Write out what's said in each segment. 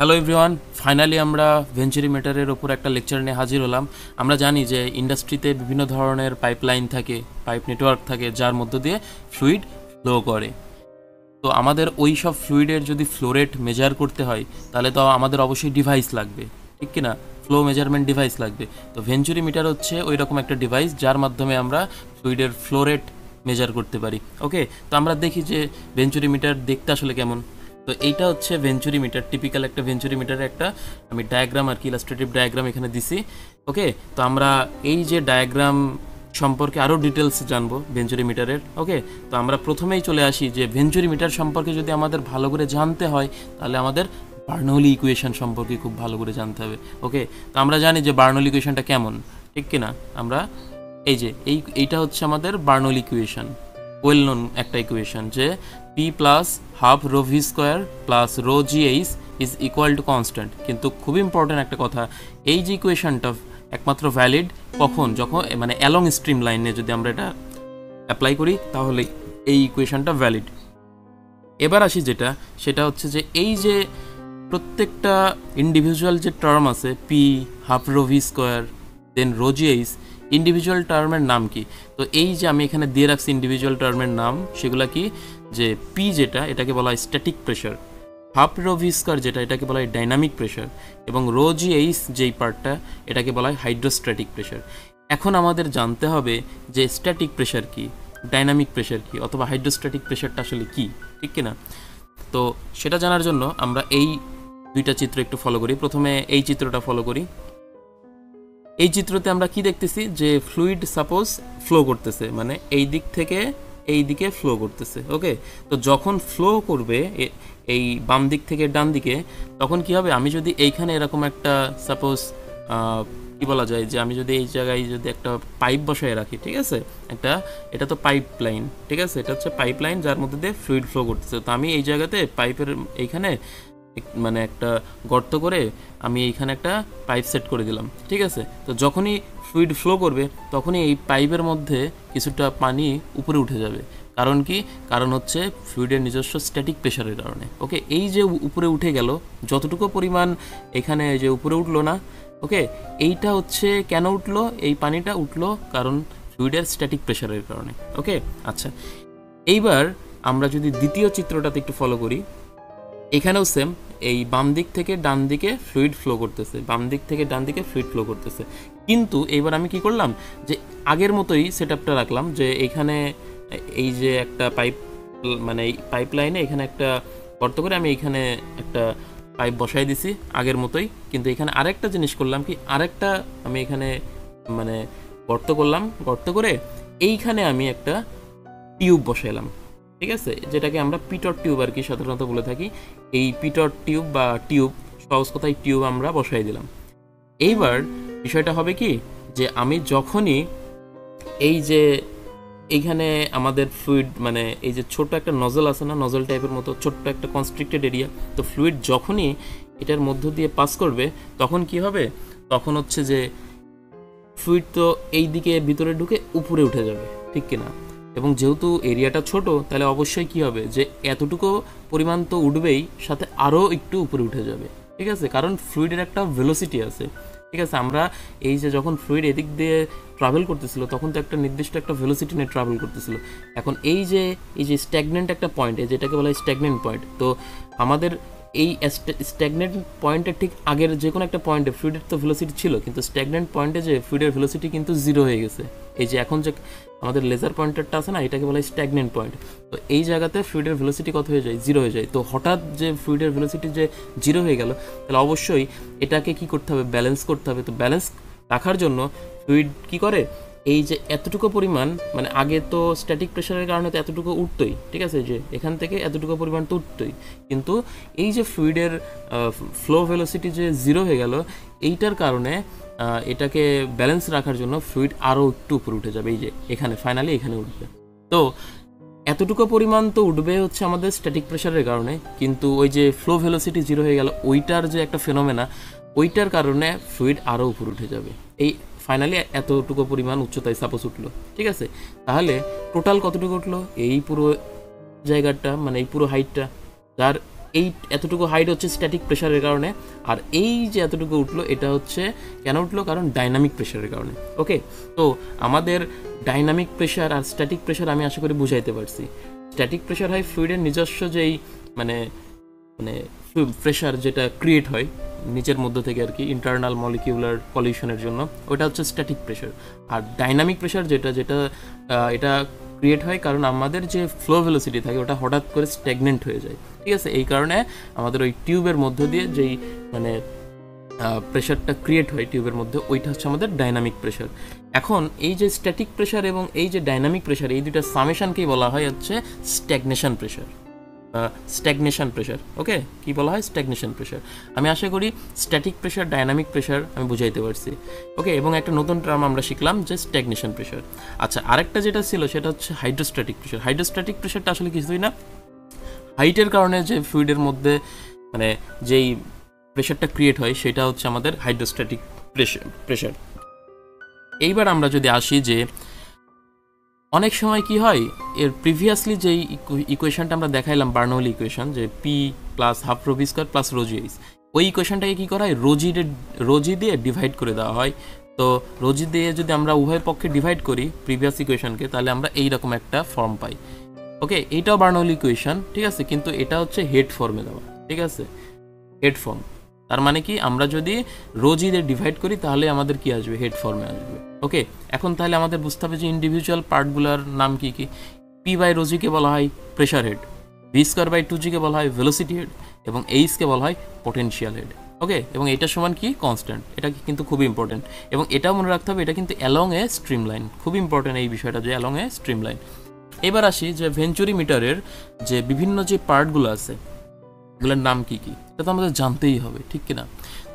Hello everyone, finally আমরা ভেঞ্চুরিমিটারের ওপর একটা লেকচার নিয়ে হাজির হলাম। আমরা জানি যে ইন্ডাস্ট্রিতে বিভিন্ন ধরনের পাইপলাইন থাকে, পাইপ নেটওয়ার্ক থাকে, যার মধ্য দিয়ে ফ্লুইড ফ্লো করে। তো আমাদের ওই সব ফ্লুইডের যদি ফ্লো রেট মেজার করতে হয়, তাহলে তো আমাদের অবশ্যই ডিভাইস লাগবে, ঠিক কিনা? ফ্লো মেজারমেন্ট ডিভাইস লাগবে। তো ভেঞ্চুরিমিটার হচ্ছে ওই রকম একটা ডিভাইস যার মাধ্যমে আমরা ফ্লুইডের ফ্লো রেট মেজার করতে পারি। ওকে, তো আমরা দেখি যে ভেঞ্চুরিমিটার দেখতে আসলে কেমন। তো এইটা হচ্ছে ভেঞ্চুরিমিটার, টিপিক্যাল একটা ভেঞ্চুরিমিটারের একটা আমি ডায়াগ্রাম আর কি, ইলাস্ট্রেটিভ ডায়াগ্রাম এখানে দিছি। ওকে, তো আমরা এই যে ডায়াগ্রাম সম্পর্কে আরও ডিটেলস জানবো ভেঞ্চুরিমিটারের। ওকে, তো আমরা প্রথমেই চলে আসি যে ভেঞ্চুরিমিটার সম্পর্কে যদি আমাদের ভালো করে জানতে হয়, তাহলে আমাদের বার্নৌলি ইকুয়েশন সম্পর্কে খুব ভালো করে জানতে হবে। ওকে, তো আমরা জানি যে বার্নৌলি ইকুয়েশনটা কেমন, ঠিক কিনা? আমরা এই যে এইটা হচ্ছে আমাদের বার্নৌলি ইকুয়েশন, ওয়েল নোন একটা ইকুয়েশন, যে P plus half rho V square plus rho g h is equal to constant. কিন্তু খুব ইম্পর্ট্যান্ট একটা কথা, এই যে ইকুয়েশনটা একমাত্র ভ্যালিড কখন, যখন মানে অ্যালং স্ট্রিম লাইনে যদি আমরা এটা অ্যাপ্লাই করি, তাহলে এই ইকুয়েশনটা ভ্যালিড। এবার আসি যেটা, সেটা হচ্ছে যে এই যে প্রত্যেকটা ইন্ডিভিজুয়াল যে টার্ম আছে, P half rho V square then rho g h, individual টার্মের নাম কি? তো এই যে আমি এখানে দিয়ে রাখছি ইন্ডিভিজুয়াল টার্মের নাম, সেগুলো কি? যে পি যেটা, এটাকে বলা হয় static pressure, half rho V square যেটা, এটাকে বলা হয় ডাইনামিক প্রেশার, এবং রো জি এইচ যেই পার্টটা, এটাকে বলা হয় হাইড্রোস্ট্যাটিক প্রেশার। এখন আমাদের জানতে হবে যে স্ট্যাটিক প্রেশার কি, ডাইনামিক প্রেশার কি, অথবা হাইড্রোস্ট্যাটিক প্রেশারটা আসলে কি, ঠিক কিনা? তো সেটা জানার জন্য আমরা এই দুইটা চিত্র একটু ফলো করি। প্রথমে এই চিত্রটা ফলো করি। এই চিত্রতে আমরা কি দেখতেছি, যে ফ্লুইড সাপোজ ফ্লো করতেছে, মানে এই দিক থেকে এই দিকে ফ্লো করতেছে। ওকে, তো যখন ফ্লো করবে এই বাম দিক থেকে ডান দিকে, তখন কি হবে? আমি যদি এইখানে এরকম একটা সাপোজ কি বলা যায়, যে আমি যদি এই জায়গায় যদি একটা পাইপ বসায় রাখি, ঠিক আছে, একটা, এটা তো পাইপ লাইন, ঠিক আছে, এটা হচ্ছে পাইপ লাইন যার মধ্যে দিয়ে ফ্লুইড ফ্লো করতেছে। তো আমি এই জায়গাতে পাইপের এইখানে মানে একটা গর্ত করে আমি এইখানে একটা পাইপ সেট করে দিলাম, ঠিক আছে। তো যখনই ফ্লুইড ফ্লো করবে, তখনই এই পাইপের মধ্যে কিছুটা পানি উপরে উঠে যাবে। কারণ কি? কারণ হচ্ছে ফ্লুইডের নিজস্ব স্ট্যাটিক প্রেশারের কারণে। ওকে, এই যে উপরে উঠে গেল, যতটুকু পরিমাণ এখানে যে উপরে উঠলো না, ওকে, এইটা হচ্ছে কেন উঠলো? এই পানিটা উঠলো কারণ ফ্লুইডের স্ট্যাটিক প্রেশারের কারণে। ওকে, আচ্ছা, এইবার আমরা যদি দ্বিতীয় চিত্রটাতে একটু ফলো করি, এখানেও সেম, এই বাম দিক থেকে ডান দিকে ফ্লুইড ফ্লো করতেছে, বাম দিক থেকে ডান দিকে ফ্লুইড ফ্লো করতেছে। কিন্তু এইবার আমি কি করলাম, যে আগের মতোই সেট আপটা রাখলাম, যে এইখানে এই যে একটা পাইপ, মানে এই পাইপ লাইনে এখানে একটা গর্ত করে আমি এইখানে একটা পাইপ বসাই দিছি আগের মতোই। কিন্তু এখানে আরেকটা জিনিস করলাম কি, আরেকটা আমি এখানে মানে গর্ত করলাম, গর্ত করে এইখানে আমি একটা টিউব বসাইলাম, ঠিক আছে, যেটাকে আমরা পিটর টিউব আর কি সাধারণত বলে থাকি। এই পিটর টিউব বা টিউব, সহজ কথায় টিউব আমরা বসাই দিলাম। এইবার বিষয়টা হবে কি, যে আমি যখনই এই যে এইখানে আমাদের ফ্লুইড, মানে এই যে ছোট একটা নজল আছে না, নজল টাইপের মতো ছোট্ট একটা কনস্ট্রিক্টেড এরিয়া, তো ফ্লুইড যখনই এটার মধ্য দিয়ে পাস করবে, তখন কি হবে? তখন হচ্ছে যে ফ্লুইড তো এই দিকে ভিতরে ঢুকে উপরে উঠে যাবে, ঠিক কিনা? এবং যেহেতু এরিয়াটা ছোট, তাহলে অবশ্যই কি হবে, যে এতটুকু পরিমাণ তো উঠবেই, সাথে আরও একটু উপরে উঠে যাবে, ঠিক আছে, কারণ ফ্লুইডের একটা ভেলোসিটি আছে, ঠিক আছে। আমরা এই যে যখন ফ্লুইড এদিক দিয়ে ট্রাভেল করতেছিল, তখন তো একটা নির্দিষ্ট একটা ভেলোসিটি নিয়ে ট্রাভেল করতেছিল। এখন এই যে স্ট্যাগনেন্ট একটা পয়েন্ট, যেটাকে বলা হয় স্ট্যাগনেন্ট পয়েন্ট, তো আমাদের এই স্ট্যাগনেন্ট পয়েন্টের ঠিক আগের যে কোনো একটা পয়েন্টে ফ্লুইডের তো ভেলোসিটি ছিল, কিন্তু স্ট্যাগনেন্ট পয়েন্টে যে ফ্লুইডের ভেলোসিটি কিন্তু জিরো হয়ে গেছে। এই যে এখন যে আমাদের লেজার পয়েন্টারটা আছে না, এটাকে বলা হয় স্ট্যাগনেন্ট পয়েন্ট। তো এই জায়গাতে ফ্লুইডের ভেলোসিটি কত হয়ে যায়? জিরো হয়ে যায়। তো হঠাৎ যে ফ্লুইডের ভেলোসিটি যে জিরো হয়ে গেল, তাহলে অবশ্যই এটাকে কি করতে হবে? ব্যালেন্স করতে হবে। তো ব্যালেন্স রাখার জন্য ফ্লুইড কি করে, এই যে এতটুকু পরিমাণ, মানে আগে তো স্ট্যাটিক প্রেশারের কারণে তো এতটুকু উঠতোই, ঠিক আছে, যে এখান থেকে এতটুকু পরিমাণ তো উঠতোই, কিন্তু এই যে ফ্লুইডের ফ্লো ভেলোসিটি যে জিরো হয়ে গেল, এইটার কারণে এটাকে ব্যালেন্স রাখার জন্য ফ্লুইড আরও একটু উপরে উঠে যাবে, এই যে এখানে ফাইনালি এখানে উঠবে। তো এতটুকু পরিমাণ তো উঠবে হচ্ছে আমাদের স্ট্যাটিক প্রেশারের কারণে, কিন্তু ওই যে ফ্লো ভেলোসিটি জিরো হয়ে গেল, ওইটার যে একটা ফেনোমেনা, ওইটার কারণে ফ্লুইড আরও উপরে উঠে যাবে। এই ফাইনালি এতটুকু পরিমাণ উচ্চতায় সাপোজ উঠলো, ঠিক আছে। তাহলে টোটাল কতটুকু উঠলো? এই পুরো জায়গাটা, মানে এই পুরো হাইটটা, যার এই এতটুকু হাইট হচ্ছে স্ট্যাটিক প্রেশারের কারণে, আর এই যে এতটুকু উঠলো এটা হচ্ছে কেন উঠলো, কারণ ডাইনামিক প্রেশারের কারণে। ওকে, তো আমাদের ডাইনামিক প্রেশার আর স্ট্যাটিক প্রেশার আমি আশা করি বুঝাইতে পারছি। স্ট্যাটিক প্রেশার হয় ফ্লুইডের নিজস্ব যেই মানে মানে প্রেশার যেটা ক্রিয়েট হয় নিচের মধ্যে থেকে আর কি, ইন্টারনাল মলিকিউলার পলিউশনের জন্য, ওটা হচ্ছে স্ট্যাটিক প্রেশার। আর ডাইনামিক প্রেশার যেটা এটা ক্রিয়েট হয় কারণ আমাদের যে ফ্লো ভেলোসিটি থাকে ওটা হঠাৎ করে স্ট্যাগনেন্ট হয়ে যায়, ঠিক আছে। এই কারণে আমাদের ওই টিউবের মধ্য দিয়ে যেই মানে প্রেশারটা ক্রিয়েট হয় টিউবের মধ্যে, ওইটা হচ্ছে আমাদের ডাইনামিক প্রেশার। এখন এই যে স্ট্যাটিক প্রেশার এবং এই যে ডাইনামিক প্রেশার, এই দুইটা সামেশনকেই বলা হয় হচ্ছে স্ট্যাগনেশন প্রেশার। ওকে, কি বলা হয়? Stagnation pressure. আমি আশা করি স্ট্যাটিক প্রেশার, ডাইনামিক প্রেশার আমি বুঝাইতে পারছি। ওকে, এবং একটা নতুন টার্ম আমরা শিখলাম যে স্ট্যাগনেশন প্রেশার। আচ্ছা, আরেকটা যেটা ছিল সেটা হচ্ছে হাইড্রোস্ট্যাটিক প্রেশার। হাইড্রোস্ট্যাটিক প্রেশারটা আসলে কিছুই না, হাইটের কারণে যে ফ্লুইডের মধ্যে মানে যেই প্রেশারটা ক্রিয়েট হয় সেটা হচ্ছে আমাদের হাইড্রোস্ট্যাটিক প্রেশার। এইবার আমরা যদি আসি যে অনেক সময় কি হয়, এর প্রিভিয়াসলি যেই ইকুয়েশনটা আমরা দেখাইলাম, বার্নৌলি ইকুয়েশন, যে P plus half rho V square plus rho g H, ওই ইকুয়েশনটাকে কী করা হয়, রোজি দিয়ে ডিভাইড করে দেওয়া হয়। তো রোজি দিয়ে যদি আমরা উভয়ের পক্ষে ডিভাইড করি প্রিভিয়াস ইকুয়েশনকে, তাহলে আমরা এইরকম একটা ফর্ম পাই। ওকে, এইটাও বার্নৌলি ইকুয়েশন, ঠিক আছে, কিন্তু এটা হচ্ছে হেড ফর্মে দেওয়া, ঠিক আছে, হেড ফর্ম। তার মানে কি, আমরা যদি রোজি দিয়ে ডিভাইড করি তাহলে আমাদের কি আসবে, হেড ফর্মে আসবে। ওকে, এখন তাহলে আমাদের বুঝতে হবে যে ইন্ডিভিজুয়াল পার্টগুলোর নাম কি কি। পি বাই রোজিকে বলা হয় pressure head, v square by two জিকে বলা হয় ভেলোসিটি হেড, এবং এইচকে বলা হয় পোটেনশিয়াল হেড। ওকে, এবং এটা সমান কি, কনস্ট্যান্ট। এটা কিন্তু খুবই ইম্পর্টেন্ট, এবং এটাও মনে রাখতে হবে এটা কিন্তু অ্যালং এ স্ট্রিম লাইন। খুব ইম্পর্টেন্ট এই বিষয়টা যে অ্যালং এ স্ট্রিম লাইন। এবার আসি যে ভেঞ্চুরি মিটারের যে বিভিন্ন যে পার্টগুলো আছে এগুলোর নাম কি কি, এটা তো আমাদের জানতেই হবে, ঠিক কিনা।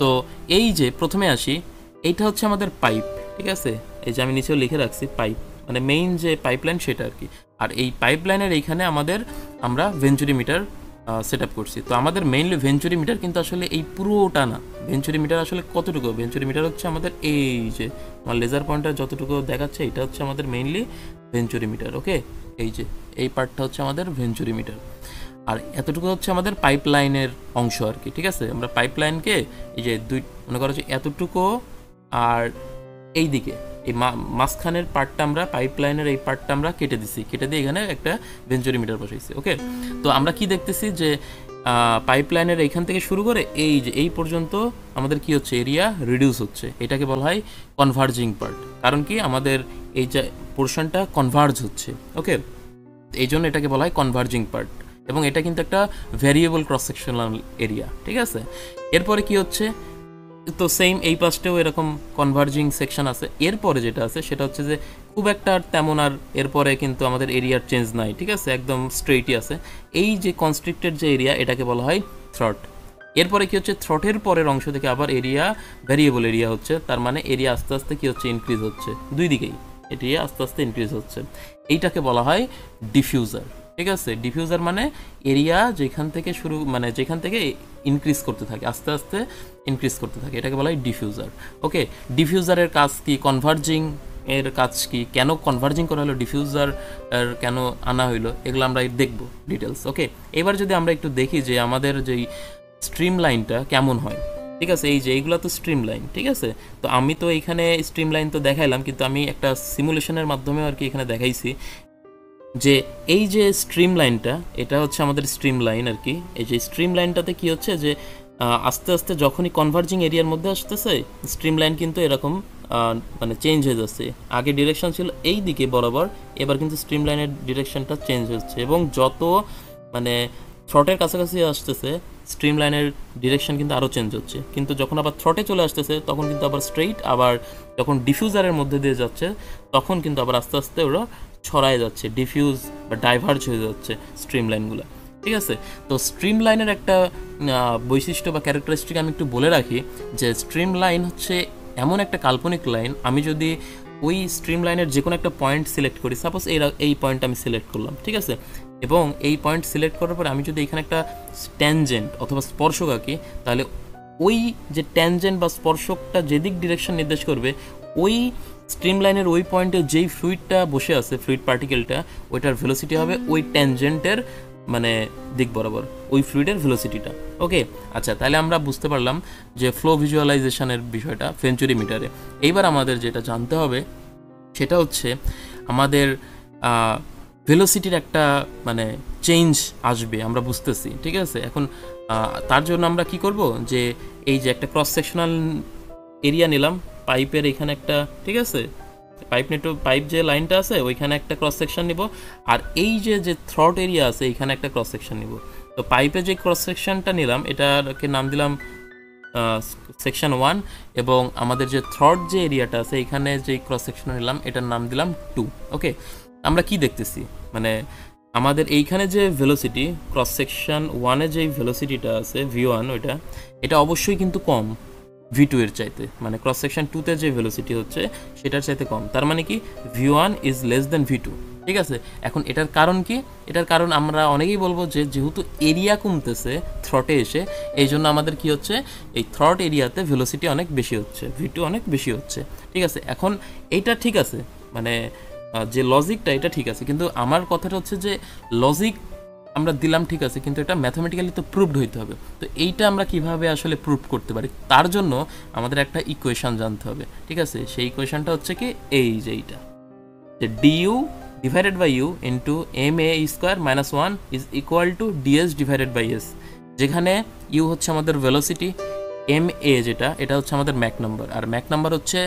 তো এই যে প্রথমে আসি, এইটা হচ্ছে আমাদের পাইপ, ঠিক আছে, এই যে আমি নিচেও লিখে রাখছি পাইপ, মানে মেইন যে পাইপলাইন সেটা আর কি। আর এই পাইপলাইনের এইখানে আমরা ভেঞ্চুরি মিটার সেট আপ করছি। তো আমাদের মেইনলি ভেঞ্চুরি মিটার কিন্তু আসলে এই পুরোটা না। ভেঞ্চুরি মিটার আসলে কতটুকু, ভেঞ্চুরি মিটার হচ্ছে আমাদের এই যে আমার লেজার পয়েন্টার যতটুকু দেখাচ্ছে এটা হচ্ছে আমাদের মেইনলি ভেঞ্চুরি মিটার। ওকে, এই যে এই পার্টটা হচ্ছে আমাদের ভেঞ্চুরি মিটার, আর এতটুকু হচ্ছে আমাদের পাইপলাইনের অংশ আর কি, ঠিক আছে। আমরা পাইপলাইনকে এই যে মনে করো যে এতটুকু আর এই দিকে এই মাঝখানের পার্টটা আমরা পাইপলাইনের এই পার্টটা আমরা কেটে দিয়ে এখানে একটা ভেঞ্চুরি মিটার বসাইছি। ওকে, তো আমরা কি দেখতেছি যে পাইপলাইনের এইখান থেকে শুরু করে এই যে এই পর্যন্ত আমাদের কি হচ্ছে, এরিয়া রিডিউস হচ্ছে। এটাকে বলা হয় কনভার্জিং পার্ট, কারণ কি আমাদের এই যে পোর্শনটা কনভার্জ হচ্ছে। ওকে, এই জন্য এটাকে বলা হয় কনভার্জিং পার্ট, এবং এটা কিন্তু একটা ভ্যারিয়েবল ক্রস সেকশনাল এরিয়া, ঠিক আছে। এরপরে কি হচ্ছে, তো সেম এই পাশটাও এরকম কনভার্জিং সেকশন আছে। এরপরে যেটা আছে সেটা হচ্ছে যে খুব একটা তেমন আর এরপরে কিন্তু আমাদের এরিয়ার চেঞ্জ নাই, ঠিক আছে, একদম স্ট্রেইটই আছে। এই যে কনস্ট্রিক্টেড যে এরিয়া এটাকে বলা হয় থ্রট। এরপরে কি হচ্ছে, থ্রটের পরের অংশ থেকে আবার এরিয়া ভ্যারিয়েবল এরিয়া হচ্ছে, তার মানে এরিয়া আস্তে আস্তে কি হচ্ছে, ইনক্রিজ হচ্ছে, দুই দিকেই এরিয়া আস্তে আস্তে ইনক্রিজ হচ্ছে। এইটাকে বলা হয় ডিফিউজার, ঠিক আছে। ডিফিউজার মানে এরিয়া যেখান থেকে যেখান থেকে ইনক্রিজ করতে থাকে, আস্তে আস্তে ইনক্রিজ করতে থাকে, এটাকে বলা হয় ডিফিউজার। ওকে, ডিফিউজারের কাজ কি, কনভার্জিং এর কাজ কি, কেন কনভার্জিং করা হলো, ডিফিউজার কেন আনা হইলো, এগুলো আমরা দেখবো ডিটেলস। ওকে, এবার যদি আমরা একটু দেখি যে আমাদের যেই স্ট্রিম লাইনটা কেমন হয়, ঠিক আছে, এই যে এইগুলো তো স্ট্রিম লাইন, ঠিক আছে। তো আমি তো এইখানে স্ট্রিম লাইন তো দেখাইলাম, কিন্তু আমি একটা সিমুলেশনের মাধ্যমে আর কি এখানে দেখাইছি যে এই যে স্ট্রিম লাইনটা, এটা হচ্ছে আমাদের স্ট্রিম লাইন আর কি। এই যে স্ট্রিম লাইনটাতে কি হচ্ছে যে আস্তে আস্তে যখনই কনভার্জিং এরিয়ার মধ্যে আসতেছে স্ট্রিম লাইন কিন্তু এরকম চেঞ্জ হয়ে যাচ্ছে। আগে ডিরেকশন ছিল এই দিকে বরাবর, এবার কিন্তু স্ট্রিম লাইনের ডিরেকশনটা চেঞ্জ হচ্ছে, এবং যত থ্রটের কাছাকাছি আসতেছে স্ট্রিম লাইনের ডিরেকশন কিন্তু আরও চেঞ্জ হচ্ছে। কিন্তু যখন আবার থ্রটে চলে আসতেছে তখন কিন্তু আবার স্ট্রেইট, আবার যখন ডিফিউজারের মধ্যে দিয়ে যাচ্ছে তখন কিন্তু আবার আস্তে আস্তে ওরা ছড়ায় যাচ্ছে, ডিফিউজ বা ডাইভার্জ হয়ে যাচ্ছে স্ট্রিম লাইনগুলো, ঠিক আছে। তো স্ট্রিম লাইনের একটা বৈশিষ্ট্য বা ক্যারেক্টারিস্টিক আমি একটু বলে রাখি, যে স্ট্রিম লাইন হচ্ছে এমন একটা কাল্পনিক লাইন, আমি যদি ওই স্ট্রিম লাইনের যে কোনো একটা পয়েন্ট সিলেক্ট করি, সাপোজ এই পয়েন্ট আমি সিলেক্ট করলাম, ঠিক আছে, এবং এই পয়েন্ট সিলেক্ট করার পরে আমি যদি এখানে একটা ট্যানজেন্ট অথবা স্পর্শক আঁকি, তাহলে ওই যে ট্যানজেন্ট বা স্পর্শকটা যেদিক ডিরেকশন নির্দেশ করবে, ওই স্ট্রিম লাইনের ওই পয়েন্টে যেই ফ্লুইডটা বসে আছে, ফ্লুইড পার্টিকেলটা, ওইটার ভেলোসিটি হবে ওই ট্যানজেন্টের মানে দিক বরাবর ওই ফ্লুইডের ভেলোসিটিটা। ওকে, আচ্ছা, তাহলে আমরা বুঝতে পারলাম যে ফ্লো ভিজুয়ালাইজেশনের বিষয়টা ভেঞ্চুরিমিটারে। এইবার আমাদের যেটা জানতে হবে সেটা হচ্ছে আমাদের ভেলোসিটির একটা মানে চেঞ্জ আসবে, আমরা বুঝতেছি, ঠিক আছে। এখন তার জন্য আমরা কি করব, যে এই যে একটা ক্রস সেকশনাল এরিয়া নিলাম পাইপের এখানে একটা, ঠিক আছে, পাইপ যে লাইনটা আছে ওইখানে একটা ক্রস সেকশন নিব, আর এই যে থ্রট এরিয়া আছে এইখানে একটা ক্রস সেকশন নিব। তো পাইপে যে ক্রস সেকশনটা নিলাম এটাকে নাম দিলাম সেকশন 1, এবং আমাদের যে থ্রট যে এরিয়াটা আছে এখানে যে ক্রস সেকশন নিলাম এটার নাম দিলাম 2। ওকে, আমরা কি দেখতেছি, মানে আমাদের এইখানে যে ভেলোসিটি ক্রস সেকশন 1-এ যে ভেলোসিটিটা আছে v1, এটা অবশ্যই কিন্তু কম v2 এর চাইতে, মানে ক্রস সেকশন 2-তে যে ভেলোসিটি হচ্ছে সেটার চাইতে কম। তার মানে কি v1 is less than v2, ঠিক আছে। এখন এটার কারণ কি? এটার কারণ আমরা অনেকেই বলবো যে যেহেতু এরিয়া কমতেছে থ্রটে এসে, এই জন্য আমাদের কি হচ্ছে, এই থ্রট এরিয়াতে ভেলোসিটি অনেক বেশি হচ্ছে, v2 অনেক বেশি হচ্ছে, ঠিক আছে। এখন এইটা ঠিক আছে, মানে যে লজিকটা এটা ঠিক আছে, কিন্তু আমার কথাটা হচ্ছে যে লজিক আমরা দিলাম ঠিক আছে, কিন্তু এটা ম্যাথমেটিক্যালি তো প্রুভড হইতে হবে। তো এইটা আমরা কিভাবে আসলে প্রুভ করতে পারি, তার জন্য আমাদের একটা ইকুয়েশন জানতে হবে, ঠিক আছে। সেই ইকুয়েশনটা হচ্ছে কি এই যে এইটা, যে du divided by u into ma square minus 1 is equal to ds divided by s, যেখানে u হচ্ছে আমাদের ভেলোসিটি, ma যেটা এটা হচ্ছে আমাদের ম্যাক নাম্বার, আর ম্যাক নাম্বার হচ্ছে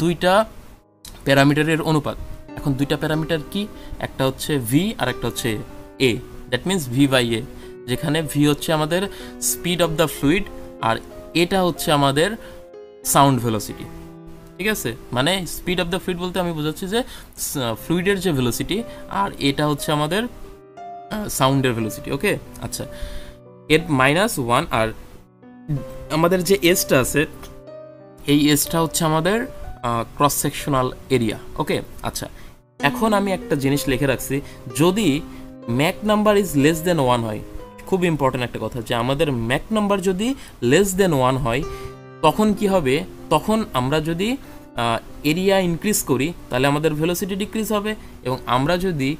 দুইটা প্যারামিটারের অনুপাত। এখন দুইটা প্যারামিটার কি, একটা হচ্ছে v আর একটা হচ্ছে a, that means v by a, যেখানে v হচ্ছে আমাদের স্পিড অফ দ্য ফ্লুইড আর এটা হচ্ছে আমাদের সাউন্ড ভেলোসিটি, ঠিক আছে। মানে স্পিড অফ দ্য ফ্লুইড বলতে আমি বোঝাচ্ছি যে ফ্লুইডের যে ভেলোসিটি, আর এটা হচ্ছে আমাদের সাউন্ডের ভেলোসিটি। ওকে, আচ্ছা, এর -1, আর আমাদের যে এসটা আছে এই এসটা হচ্ছে আমাদের ক্রস সেকশনাল এরিয়া। ওকে, আচ্ছা, এখন আমি একটা জিনিস লিখে রাখছি, যদি Mac number is less than 1 হয়, খুব ইম্পর্টেন্ট একটা কথা, যে আমাদের ম্যাক নাম্বার যদি লেস দেন 1 হয় তখন কি হবে, তখন আমরা যদি এরিয়া ইনক্রিজ করি তাহলে আমাদের ভেলোসিটি ডিক্রিজ হবে, এবং আমরা যদি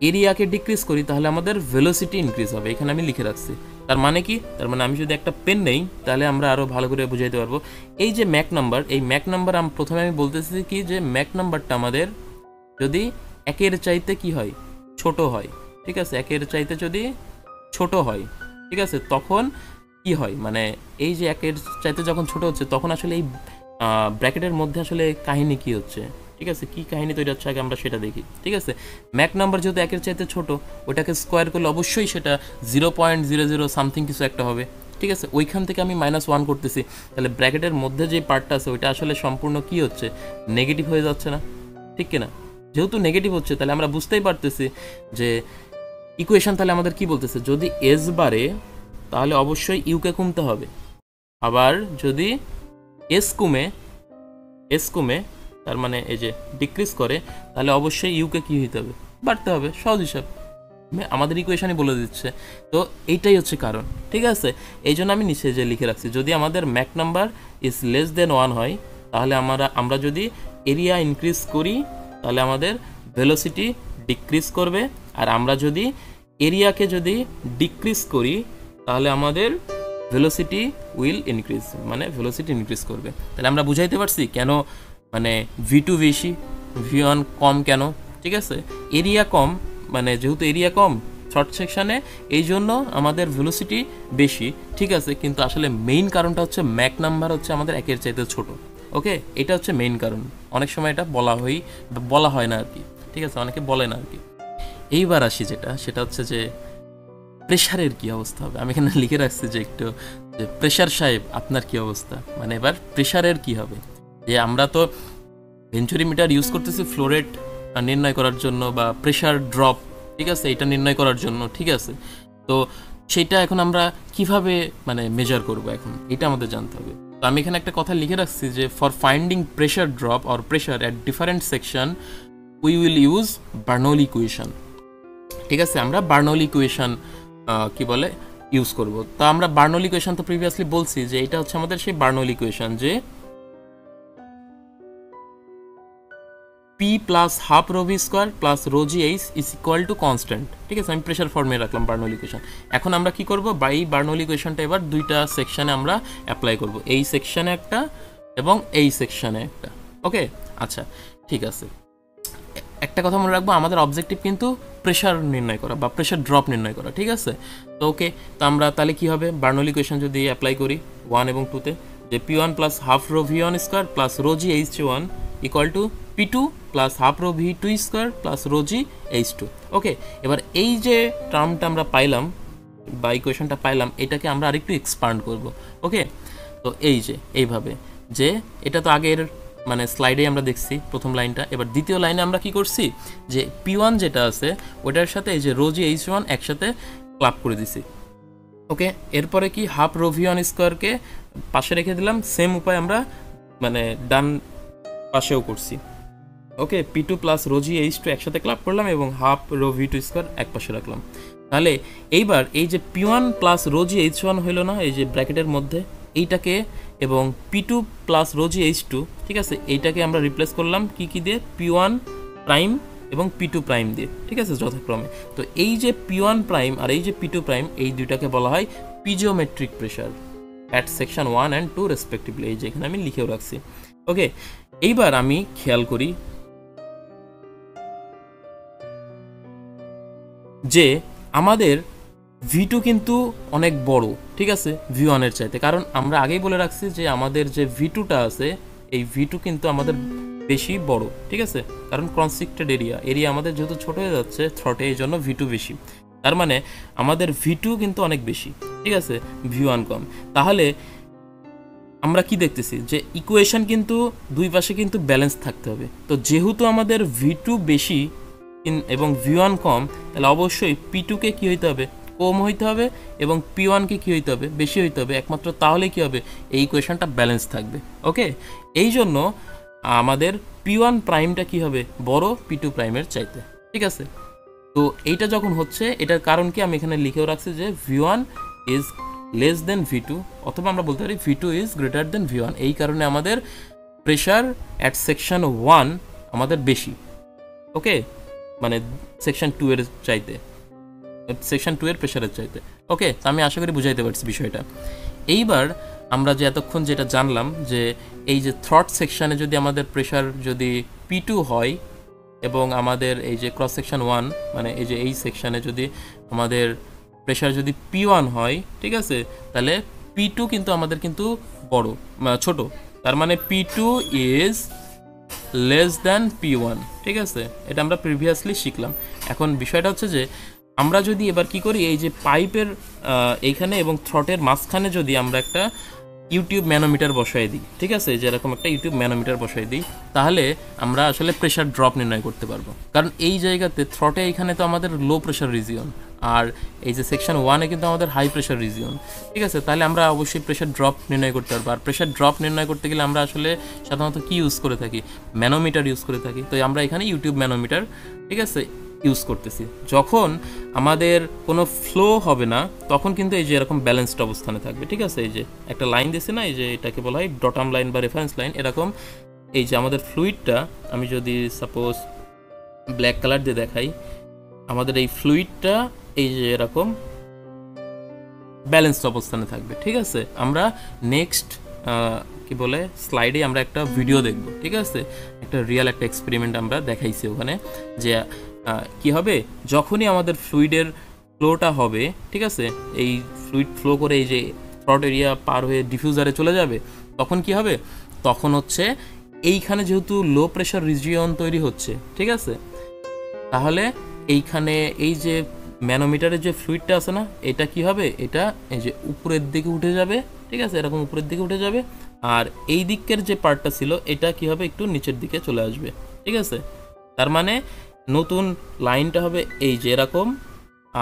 এরিয়াকে ডিক্রিজ করি তাহলে আমাদের ভেলোসিটি ইনক্রিজ হবে। এখানে আমি লিখে রাখছি, তার মানে কি, তার মানে আমি যদি একটা পেন নেই তাহলে আমরা আরও ভালো করে বুঝাইতে পারবো। এই যে ম্যাক নাম্বার, এই ম্যাক নাম্বার প্রথমে আমি বলতেছি কি, যে ম্যাক নাম্বারটা আমাদের যদি একের চাইতে কি হয়, ছোট হয়, ঠিক আছে, একের চাইতে যদি ছোট হয়, ঠিক আছে, তখন কি হয়, মানে এই যে একের চাইতে যখন ছোট হচ্ছে তখন আসলে এই ব্র্যাকেটের মধ্যে আসলে কাহিনী কি হচ্ছে, ঠিক আছে, কি কাহিনী তৈরি হচ্ছে আগে আমরা সেটা দেখি, ঠিক আছে। ম্যাক নাম্বার যেহেতু একের চাইতে ছোট, ওটাকে স্কোয়ার করলে অবশ্যই সেটা 0.00 সামথিং কিছু একটা হবে, ঠিক আছে। ওইখান থেকে আমি -1 করতেছি, তাহলে ব্র্যাকেটের মধ্যে যে পার্টটা আছে ওইটা আসলে সম্পূর্ণ কি হচ্ছে, নেগেটিভ হয়ে যাচ্ছে না, ঠিক কিনা। যেহেতু নেগেটিভ হচ্ছে তাহলে আমরা বুঝতেই পারতেছি যে ইকুয়েশন তাহলে আমাদের কি বলতেছে, যদি এস বাড়ে তাহলে অবশ্যই ইউকে কমতে হবে, আবার যদি এস কমে তার মানে এই যে ডিক্রিজ করে তাহলে অবশ্যই ইউকে কি হইতে হবে, বাড়তে হবে, সহজ হিসাব, আমাদের ইকুয়েশনই বলে দিচ্ছে। তো এইটাই হচ্ছে কারণ, ঠিক আছে। এই জন্য আমি নিচে যে লিখে রাখছি, যদি আমাদের Mac number is less than 1 হয় তাহলে আমরা যদি এরিয়া ইনক্রিজ করি তাহলে আমাদের ভেলোসিটি ডিক্রিজ করবে, আর আমরা যদি এরিয়াকে যদি ডিক্রিজ করি তাহলে আমাদের ভেলোসিটি উইল ইনক্রিজ, মানে ভেলোসিটি ইনক্রিজ করবে। তাহলে আমরা বুঝাইতে পারছি কেন মানে v2 বেশি v1 কম কেন, ঠিক আছে। এরিয়া কম, মানে যেহেতু এরিয়া কম শর্ট সেকশনে এই জন্য আমাদের ভেলোসিটি বেশি, ঠিক আছে, কিন্তু আসলে মেইন কারণটা হচ্ছে ম্যাক নাম্বার হচ্ছে আমাদের একের চাইতে ছোট। ওকে, এটা হচ্ছে মেইন কারণ, অনেক সময় এটা বলা হয় না আর কি, ঠিক আছে, অনেকে বলে না আর কি। এইবার আসি সেটা হচ্ছে যে প্রেশারের কি অবস্থা হবে। আমি এখানে লিখে রাখছি যে একটু, যে প্রেশার সাহেব আপনার কি অবস্থা, মানে এবার প্রেশারের কি হবে। যে আমরা তো ভেঞ্চুরিমিটার ইউজ করতেছি ফ্লো রেট নির্ণয় করার জন্য বা প্রেশার ড্রপ, ঠিক আছে, এটা নির্ণয় করার জন্য, ঠিক আছে। তো সেটা এখন আমরা কিভাবে মানে মেজার করব, এখন এটা আমাদের জানতে হবে। তো আমি এখানে একটা কথা লিখে রাখছি যে for finding pressure drop or pressure at different section we will use Bernoulli equation, ঠিক আছে। আমরা বার্নৌলি ইকুয়েশন কি বলে ইউজ করব। তো আমরা বার্নৌলি ইকুয়েশন তো প্রিভিয়াসলি বলছি যে এটা হচ্ছে আমাদের সেই বার্নৌলি ইকুয়েশন, যে P plus half rho V square plus rho g h is equal to constant. ঠিক আছে, আমি প্রেশার ফর্মে রাখলাম বার্নৌলি ইকুয়েশন। এখন আমরা কি করব, এই বার্নৌলি ইকুয়েশনটা এবার দুইটা সেকশনে আমরা অ্যাপ্লাই করব, এই সেকশনে একটা এবং এই সেকশনে একটা। ওকে, আচ্ছা ঠিক আছে। একটা কথা মনে রাখবো, আমাদের অবজেক্টিভ কিন্তু প্রেশার নির্ণয় করা বা প্রেশার ড্রপ নির্ণয় করা। ঠিক আছে, তো ওকে, তো আমরা তাহলে কি হবে, বার্নৌলি ইকুয়েশন যদি অ্যাপ্লাই করি 1 এবং 2তে, যে P1 plus half rho V1 square plus rho g H1 equal to P2 plus half rho V2 square plus rho g H2। Okay, এবার এই যে টার্মটা আমরা পাইলাম বা ইকুয়েশনটা পাইলাম, এটাকে আমরা আরেকটু এক্সপান্ড করব। ওকে, তো এই যে এইভাবে, যে এটা তো আগের মানে স্লাইডে আমরা দেখছি প্রথম লাইনটা, এবার দ্বিতীয় লাইনে আমরা কি করছি, যে P1 যেটা আছে ওটার সাথে এই যে রো জি H1 একসাথে ক্লাব করে দিছি। ওকে, এরপরে কি হাফ রো V1 স্কোয়ারকে পাশে রেখে দিলাম, সেম উপায় আমরা মানে ডান পাশেও করছি। ওকে, P2 plus rho g H2 একসাথে ক্লাব করলাম এবং হাফ রো V2 স্কোয়ার এক পাশে রাখলাম। তাহলে এইবার এই যে P1 plus rho g H1 হইলো না, এই যে ব্র্যাকেটের মধ্যে এইটাকে, এবং P2 plus rho g H2, ঠিক আছে, এইটাকে আমরা রিপ্লেস করলাম কি কি দিয়ে, P1 প্রাইম এবং P2 প্রাইম দিয়ে। ঠিক আছে, যথাক্রমে। তো এই যে P1 প্রাইম আর এই যে P2 প্রাইম, এই দুইটাকে বলা হয় piezometric pressure at section 1 and 2 respectively, এই যে এখানে আমি লিখেও রাখছি। ওকে, এইবার আমি খেয়াল করি যে আমাদের V2 কিন্তু অনেক বড়, ঠিক আছে, V1 এর চাইতে, কারণ আমরা আগেই বলে রাখছি যে আমাদের যে V2টা আছে এই V2 কিন্তু আমাদের বেশি বড়। ঠিক আছে, কারণ কনস্ট্রিক্টেড এরিয়া আমাদের যেহেতু ছোট হয়ে যাচ্ছে থ্রটে, এই জন্য V2 বেশি, তার মানে আমাদের V2 কিন্তু অনেক বেশি। ঠিক আছে, V1 কম। তাহলে আমরা কি দেখতেছি, যে ইকুয়েশন কিন্তু দুই পাশে কিন্তু ব্যালেন্স থাকতে হবে। তো যেহেতু আমাদের V2 বেশি এবং V1 কম, তাহলে অবশ্যই P2কে কী হইতে হবে, কম হইতে হবে, এবং P1কে কী হইতে হবে, বেশি হইতে হবে। একমাত্র তাহলে কী হবে, এই ইকুয়েশনটা ব্যালেন্স থাকবে। ওকে, এই জন্য আমাদের P1 প্রাইমটা কী হবে, বড় P2 প্রাইমের চাইতে। ঠিক আছে, তো এইটা যখন হচ্ছে, এটার কারণ কি আমি এখানে লিখেও রাখছি যে V1 is less than V2, অথবা আমরা বলতে পারি V2 is greater than V1। এই কারণে আমাদের প্রেশার অ্যাট সেকশন 1 আমাদের বেশি। ওকে, মানে সেকশন 2 এর চাইতে, সেকশন 2 এর প্রেশারের চাইতে। ওকে, তো আমি আশা করি বুঝাইতে পারছি বিষয়টা। এইবার আমরা যে এতক্ষণ যেটা জানলাম, যে এই যে থ্রট সেকশানে যদি আমাদের প্রেশার যদি P2 হয় এবং আমাদের এই যে ক্রস সেকশন 1 মানে এই যে এই সেকশানে যদি আমাদের প্রেশার যদি P1 হয়, ঠিক আছে, তাহলে P2 কিন্তু আমাদের কিন্তু বড় ছোট, তার মানে P2 is less than P1। ঠিক আছে, এটা আমরা প্রিভিয়াসলি শিখলাম। এখন বিষয়টা হচ্ছে যে আমরা যদি এবার কি করি, এই যে পাইপের এইখানে এবং থ্রটের মাঝখানে যদি আমরা একটা ইউটিউব ম্যানোমিটার বসাই দিই, ঠিক আছে, যেরকম একটা ইউটিউব ম্যানোমিটার বসাই দিই, তাহলে আমরা আসলে প্রেশার ড্রপ নির্ণয় করতে পারবো। কারণ এই জায়গাতে থ্রটে এইখানে তো আমাদের লো প্রেশার রিজিয়ন, আর এই যে সেকশন 1-এ কিন্তু আমাদের হাই প্রেশার রিজিয়ন। ঠিক আছে, তাহলে আমরা অবশ্যই প্রেশার ড্রপ নির্ণয় করতে পারবো। আর প্রেশার ড্রপ নির্ণয় করতে গেলে আমরা আসলে সাধারণত কি ইউজ করে থাকি, ম্যানোমিটার ইউজ করে থাকি। তো আমরা এখানে ইউটিউব ম্যানোমিটার, ঠিক আছে, ইউজ করতেছি। যখন আমাদের কোনো ফ্লো হবে না, তখন কিন্তু এই যে এরকম ব্যালেন্সড অবস্থানে থাকবে। ঠিক আছে, এই যে একটা লাইন দিয়েছে না, এই যে এটাকে বলা হয় ডটাম লাইন বা রেফারেন্স লাইন, এরকম এই যে আমাদের ফ্লুইডটা, আমি যদি সাপোজ ব্ল্যাক কালার দিয়ে দেখাই, আমাদের এই ফ্লুইডটা এই যে এরকম ব্যালেন্সড অবস্থানে থাকবে। ঠিক আছে, আমরা নেক্সট কি বলে স্লাইডে আমরা একটা ভিডিও দেখব। ঠিক আছে, একটা রিয়েল একটা এক্সপেরিমেন্ট আমরা দেখাইছি ওখানে, যে কি হবে যখনই আমাদের ফ্লুইডের ফ্লোটা হবে, ঠিক আছে, এই ফ্লুইড ফ্লো করে এই যে থ্রট এরিয়া পার হয়ে ডিফিউজারে চলে যাবে, তখন কি হবে, তখন হচ্ছে এইখানে যেহেতু লো প্রেশার রিজিয়ন তৈরি হচ্ছে, ঠিক আছে, তাহলে এইখানে এই যে ম্যানোমিটারের যে ফ্লুইডটা আছে না, এটা কি হবে, এটা এই যে উপরের দিকে উঠে যাবে। ঠিক আছে, এরকম উপরের দিকে উঠে যাবে, আর এই দিকের যে পার্টটা ছিল এটা কি হবে, একটু নিচের দিকে চলে আসবে। ঠিক আছে, তার মানে নতুন লাইনটা হবে এই যে এরকম,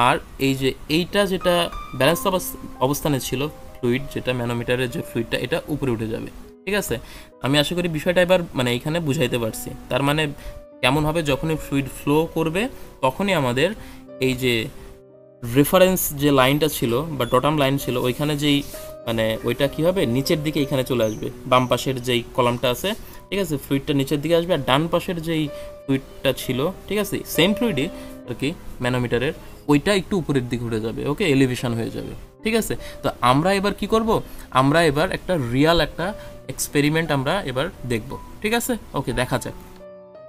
আর এই যে এইটা যেটা ব্যালেন্স অবস্থানে ছিল ফ্লুইড, যেটা ম্যানোমিটারের যে ফ্লুইডটা, এটা উপরে উঠে যাবে। ঠিক আছে, আমি আশা করি বিষয়টা এবার মানে এইখানে বুঝাইতে পারছি। তার মানে কেমন হবে, যখনই ফ্লুইড ফ্লো করবে তখনই আমাদের এই যে রেফারেন্স যে লাইনটা ছিল বা ডটাম লাইন ছিল, ওইখানে যেই মানে ওইটা কি হবে, নিচের দিকে এখানে চলে আসবে, বাম পাশের যেই কলামটা আছে ঠিক আছে, ফ্লুইডটা নিচের দিকে আসবে, আর ডান পাশের যেই ফ্লুইডটা ছিল, ঠিক আছে, সেম ফ্লুইডই আর কি ম্যানোমিটারের, ওইটা একটু উপরের দিকে উঠে যাবে, ওকে, এলিভেশন হয়ে যাবে। ঠিক আছে, তো আমরা এবার কি করব, আমরা এবার একটা রিয়াল একটা এক্সপেরিমেন্ট আমরা এবার দেখব। ঠিক আছে, ওকে, দেখা যাক।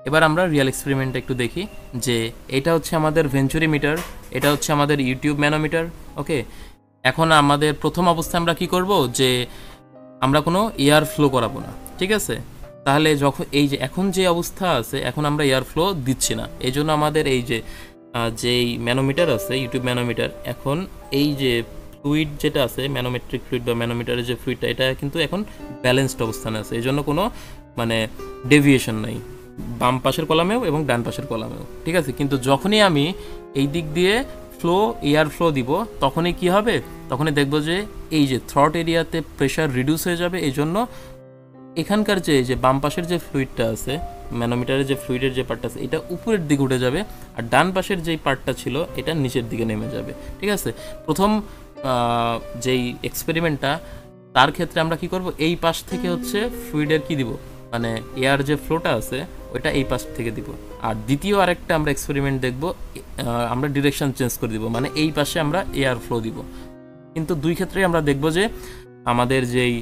এবার আমরা রিয়েল এক্সপেরিমেন্টটা একটু দেখি, যে এটা হচ্ছে আমাদের ভেঞ্চুরি মিটার, এটা হচ্ছে আমাদের ইউটিউব ম্যানোমিটার। ওকে, এখন আমাদের প্রথম অবস্থায় আমরা কি করব, যে আমরা কোনো এয়ার ফ্লো করাবো না। ঠিক আছে, তাহলে যখন এই যে এখন যে অবস্থা আছে, এখন আমরা এয়ার ফ্লো দিচ্ছি না, এই জন্য আমাদের এই যে যেই ম্যানোমিটার আছে, ইউটিউব ম্যানোমিটার, এখন এই যে ফ্লুইড যেটা আছে, ম্যানোমেট্রিক ফ্লুইড বা ম্যানোমিটারের যে ফ্লুইডটা, এটা কিন্তু এখন ব্যালেন্সড অবস্থানে আছে, এই জন্য কোনো মানে ডেভিয়েশন নাই বাম পাশের কলামেও এবং ডান পাশের কলামেও। ঠিক আছে, কিন্তু যখনই আমি এই দিক দিয়ে এয়ার ফ্লো দিব, তখনই কি হবে, তখনই দেখব যে এই যে থ্রট এরিয়াতে প্রেশার রিডিউস হয়ে যাবে, এই জন্য এখানকার যে বাম পাশের যে ফ্লুইডটা আছে, ম্যানোমিটারের যে ফ্লুইডের যে পার্টটা আছে, এটা উপরের দিকে উঠে যাবে, আর ডান পাশের যেই পার্টটা ছিল এটা নিচের দিকে নেমে যাবে। ঠিক আছে, প্রথম যেই এক্সপেরিমেন্টটা, তার ক্ষেত্রে আমরা কি করব, এই পাশ থেকে হচ্ছে ফ্লুইডের কি দিব, মানে এয়ার যে ফ্লোটা আছে ওইটা এই পাশ থেকে দিব। আর দ্বিতীয় আরেকটা আমরা এক্সপেরিমেন্ট দেখব, আমরা ডিরেকশন চেঞ্জ করে দিব, মানে এই পাশে আমরা এয়ার ফ্লো দিব। কিন্তু দুই ক্ষেত্রেই আমরা দেখব যে আমাদের যেই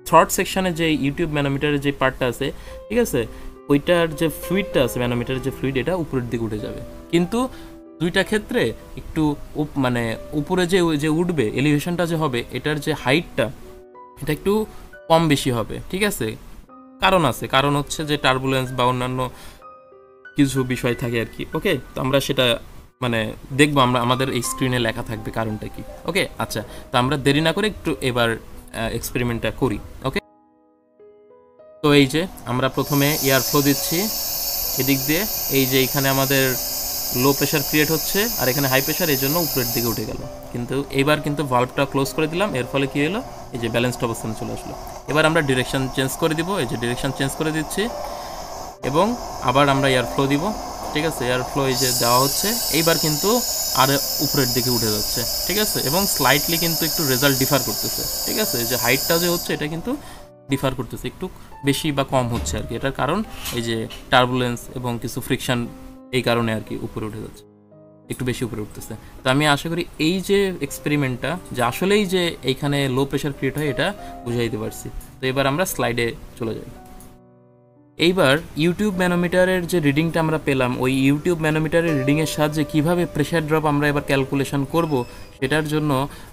থ্রট সেকশনে যে ইউটিউব ম্যানোমিটারের যে পার্টটা আছে, ঠিক আছে, ওইটার যে ফ্লুইডটা আছে, ম্যানোমিটারের যে ফ্লুইড, এটা উপরের দিকে উঠে যাবে। কিন্তু দুইটা ক্ষেত্রে একটু মানে উপরে যে উঠবে, এলিভেশনটা যে হবে, এটার যে হাইটটা, এটা একটু কম বেশি হবে। ঠিক আছে, কারণ হচ্ছে যে টার্বুলেন্স বা অন্যান্য কিছু বিষয় থাকে আর কি। ওকে, তো আমরা সেটা মানে দেখবো, আমরা আমাদের এই স্ক্রিনে লেখা থাকবে কারণটা কি। ওকে, আচ্ছা, তো আমরা দেরি না করে একটু এবার এক্সপেরিমেন্টটা করি। ওকে, তো এই যে আমরা প্রথমে এয়ার ফ্লো দিচ্ছি এদিক দিয়ে, এই যে এখানে আমাদের লো প্রেশার ক্রিয়েট হচ্ছে, আর এখানে হাই প্রেশার, এই জন্য উপরের দিকে উঠে গেল। কিন্তু এবার কিন্তু ভালভটা ক্লোজ করে দিলাম, এর ফলে কি হলো, এই যে ব্যালেন্সড অবস্থানে চলে আসলো। এবার আমরা ডিরেকশন চেঞ্জ করে দিব, এই যে ডিরেকশন চেঞ্জ করে দিচ্ছি, এবং আবার আমরা এয়ার ফ্লো দিব। ঠিক আছে, এয়ার ফ্লো এই যে দেওয়া হচ্ছে, এইবার কিন্তু আর উপরের দিকে উঠে যাচ্ছে। ঠিক আছে, এবং স্লাইটলি কিন্তু একটু রেজাল্ট ডিফার করতেছে। ঠিক আছে, যে হাইটটা যে হচ্ছে, এটা কিন্তু ডিফার করতেছে, একটু বেশি বা কম হচ্ছে আর কি। এটার কারণ এই যে টার্বুলেন্স এবং কিছু ফ্রিকশন, এই কারণে আর কি উপরে উঠে যাচ্ছে, একটু বেশি উপরে উঠতেছে। তো আমি আশা করি এই যে এক্সপেরিমেন্টটা, যে আসলেই যে এইখানে লো প্রেশার ক্রিয়েট হয়, এটা বুঝাই দিতে পারছি। তো এবার আমরা স্লাইডে চলে যাই। এইবার ইউটিউব ম্যানোমিটারের যে রিডিংটা আমরা পেলাম, ওই ইউটিউব ম্যানোমিটারের রিডিংয়ের সাহায্যে কীভাবে প্রেশার ড্রপ আমরা এবার ক্যালকুলেশন করব, সেটার জন্য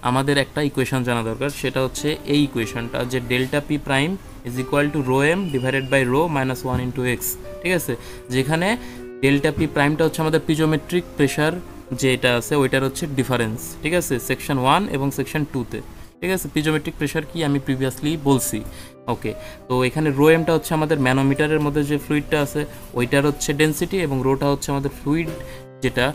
আমাদের একটা ইকুয়েশন জানা দরকার। সেটা হচ্ছে এই ইকুয়েশনটা, যে delta P prime is equal to rho M divided by rho minus 1 into x. ঠিক আছে, যেখানে ডেল্টা পি প্রাইমটা হচ্ছে আমাদের পিজোমেট্রিক প্রেশার যেটা আছে, ওইটার হচ্ছে ডিফারেন্স। ঠিক আছে, সেকশন 1 এবং সেকশন 2-তে। ঠিক আছে, পিজোমেট্রিক প্রেশার কি আমি প্রিভিয়াসলি বলছি। ওকে, তো এখানে রো এমটা হচ্ছে আমাদের ম্যানোমিটারের মধ্যে যে ফ্লুইডটা আছে ওইটার হচ্ছে ডেন্সিটি, এবং রোটা হচ্ছে আমাদের ফ্লুইড যেটা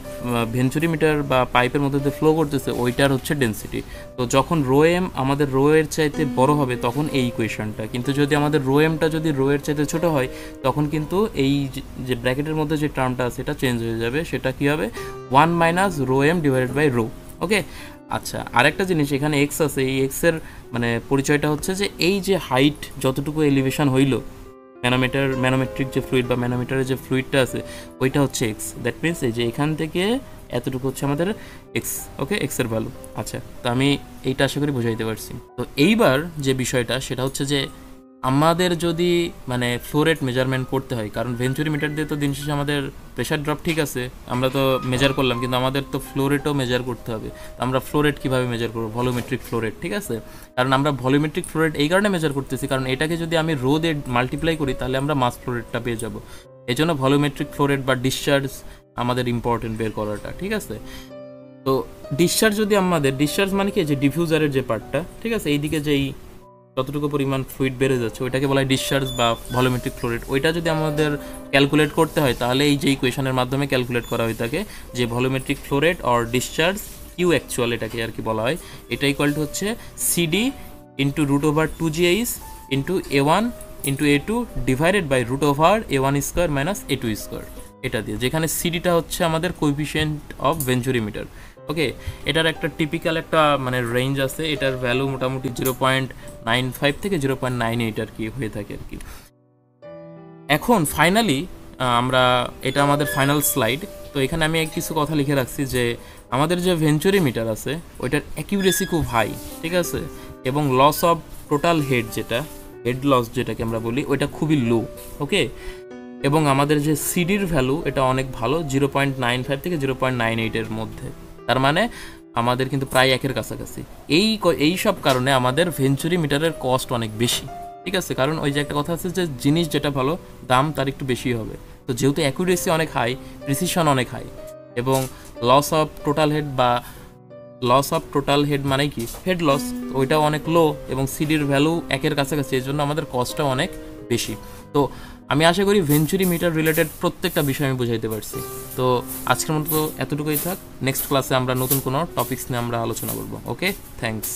ভেঞ্চুরি মিটার বা পাইপের মধ্যে যে ফ্লো করতেছে ওইটার হচ্ছে ডেন্সিটি। তো যখন রো এম আমাদের রো এর চাইতে বড় হবে, তখন এই ইকুয়েশনটা, কিন্তু যদি আমাদের রো এমটা যদি রো এর চাইতে ছোটো হয়, তখন কিন্তু এই যে ব্র্যাকেটের মধ্যে যে টার্মটা আছে এটা চেঞ্জ হয়ে যাবে। সেটা কী হবে, 1 minus rho M divided by rho. Okay, আচ্ছা, আরেকটা জিনিস, এখানে এক্স আছে, এই এক্সের মানে পরিচয়টা হচ্ছে যে এই যে হাইট যতটুকু এলিভেশন হইল, ম্যানোমেট্রিক যে ফ্লুইড বা ম্যানোমিটারের যে ফ্লুইডটা আছে, ওইটা হচ্ছে এক্স। দ্যাট মিনস এই যে এখান থেকে এতটুকু হচ্ছে আমাদের এক্স। ওকে, এক্সের ভ্যালু। আচ্ছা, তো আমি এইটা আশা করি বুঝাইতে পারছি। তো এইবার যে বিষয়টা, সেটা হচ্ছে যে আমাদের যদি মানে ফ্লো রেট মেজারমেন্ট করতে হয়, কারণ ভেঞ্চুরি মিটার দিয়ে তো দিন শেষে আমাদের প্রেশার ড্রপ ঠিক আছে আমরা তো মেজার করলাম, কিন্তু আমাদের তো ফ্লো রেটও মেজার করতে হবে। তো আমরা ফ্লো রেট কীভাবে মেজার করবো, ভলিউমেট্রিক ফ্লো রেট। ঠিক আছে, কারণ আমরা ভলিউমেট্রিক ফ্লো রেট এই কারণে মেজার করতেছি, কারণ এটাকে যদি আমি রো দিয়ে মাল্টিপ্লাই করি, তাহলে আমরা মাস ফ্লো রেটটা পেয়ে যাবো। এই জন্য ভলিউমেট্রিক ফ্লো রেট বা ডিসচার্জ আমাদের ইম্পর্টেন্ট বের করাটা। ঠিক আছে, তো ডিসচার্জ মানে কি, যে ডিফিউজারের যে পার্টটা, ঠিক আছে, এইদিকে যেই যতটুকু পরিমাণ ফ্লুইড বেড়ে যাচ্ছে ওইটাকে বলা হয় ডিসচার্জ বা ভলিউমেট্রিক ফ্লো রেট। ওইটা যদি আমাদের ক্যালকুলেট করতে হয়, তাহলে এই যে ইকুয়েশনের মাধ্যমে ক্যালকুলেট করা হয়ে থাকে, যে volumetric flow rate or discharge Q actual এটাকে আর কি বলা হয়। এটা ইকুয়াল টু হচ্ছে CD into √2GH into A1 into A2 divided by √A1 square minus A2 square, এটা দিয়ে, যেখানে সিডিটা হচ্ছে আমাদের coefficient of venturi meter. Okay, এটার একটা টিপিক্যাল একটা মানে রেঞ্জ আছে, এটার ভ্যালু মোটামুটি 0.95 থেকে 0.98 আর কি হয়ে থাকে আর কি। এখন ফাইনালি আমরা, এটা আমাদের ফাইনাল স্লাইড। তো এখানে আমি কিছু কথা লিখে রাখছি যে আমাদের যে ভেঞ্চুরি মিটার আছে ওইটার অ্যাকিউরেসি খুব হাই, ঠিক আছে, এবং লস অফ টোটাল হেড, যেটা হেড লস যেটাকে আমরা বলি, ওইটা খুবই লো। ওকে, এবং আমাদের যে সিডির ভ্যালু এটা অনেক ভালো, 0.95 থেকে 0.98-এর মধ্যে। তার মানে আমাদের কিন্তু প্রায় একের কাছাকাছি। এই সব কারণে আমাদের ভেঞ্চুরি মিটারের কস্ট অনেক বেশি, ঠিক আছে। কারণ ওই যে একটা কথা আছে যে জিনিস যেটা ভালো দাম তার একটু বেশি হবে। তো যেহেতু অ্যাকুরেসি অনেক হাই, প্রিসিশন অনেক হাই, এবং লস অফ টোটাল হেড বা লস অফ টোটাল হেড মানে কি হেড লস, ওইটাও অনেক লো, এবং সিডির ভ্যালু একের কাছাকাছি, এই জন্য আমাদের কস্টটাও অনেক বেশি। তো আমি আশা করি ভেঞ্চুরি মিটার রিলেটেড প্রত্যেকটা বিষয় আমি বুঝাইতে পারছি। তো আজকের মতো এতটুকুই থাক। নেক্সট ক্লাসে আমরা নতুন কোনো টপিকস নিয়ে আমরা আলোচনা করবো। ওকে, থ্যাঙ্কস।